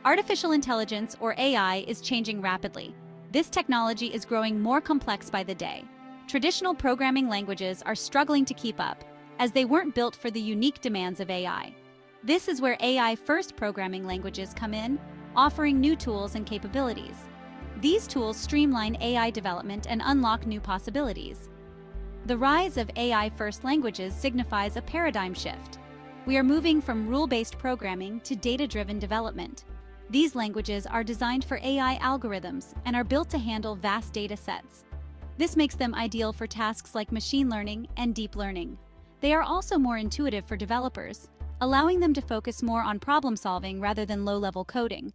Artificial intelligence, or AI, is changing rapidly. This technology is growing more complex by the day. Traditional programming languages are struggling to keep up, as they weren't built for the unique demands of AI. This is where AI-first programming languages come in, offering new tools and capabilities. These tools streamline AI development and unlock new possibilities. The rise of AI-first languages signifies a paradigm shift. We are moving from rule-based programming to data-driven development. These languages are designed for AI algorithms and are built to handle vast data sets. This makes them ideal for tasks like machine learning and deep learning. They are also more intuitive for developers, allowing them to focus more on problem solving rather than low-level coding.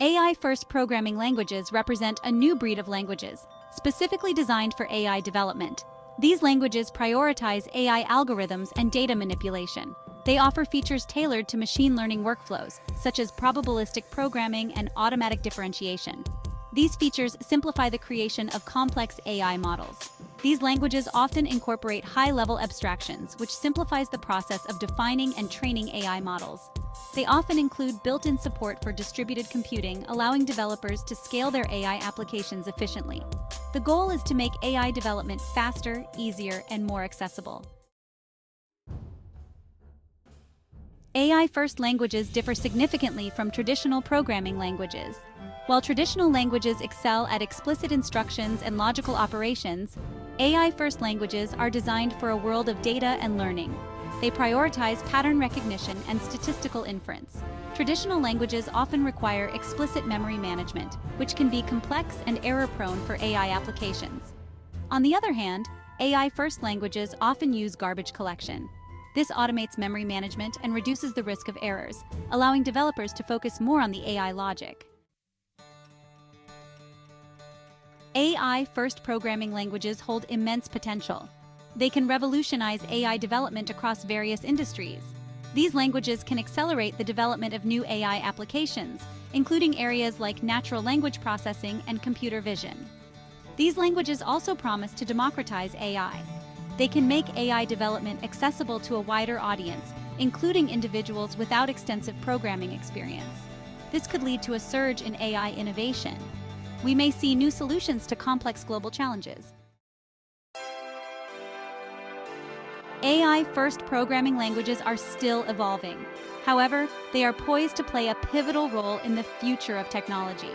AI-first programming languages represent a new breed of languages, specifically designed for AI development. These languages prioritize AI algorithms and data manipulation. They offer features tailored to machine learning workflows, such as probabilistic programming and automatic differentiation. These features simplify the creation of complex AI models. These languages often incorporate high-level abstractions, which simplifies the process of defining and training AI models. They often include built-in support for distributed computing, allowing developers to scale their AI applications efficiently. The goal is to make AI development faster, easier, and more accessible. AI-first languages differ significantly from traditional programming languages. While traditional languages excel at explicit instructions and logical operations, AI-first languages are designed for a world of data and learning. They prioritize pattern recognition and statistical inference. Traditional languages often require explicit memory management, which can be complex and error-prone for AI applications. On the other hand, AI-first languages often use garbage collection. This automates memory management and reduces the risk of errors, allowing developers to focus more on the AI logic. AI-first programming languages hold immense potential. They can revolutionize AI development across various industries. These languages can accelerate the development of new AI applications, including areas like natural language processing and computer vision. These languages also promise to democratize AI. They can make AI development accessible to a wider audience, including individuals without extensive programming experience. This could lead to a surge in AI innovation. We may see new solutions to complex global challenges. AI-first programming languages are still evolving. However, they are poised to play a pivotal role in the future of technology.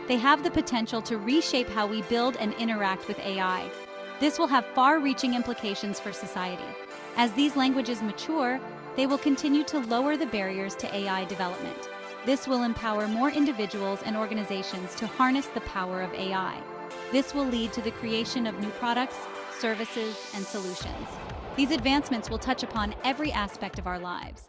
They have the potential to reshape how we build and interact with AI. This will have far-reaching implications for society. As these languages mature, they will continue to lower the barriers to AI development. This will empower more individuals and organizations to harness the power of AI. This will lead to the creation of new products, services, and solutions. These advancements will touch upon every aspect of our lives.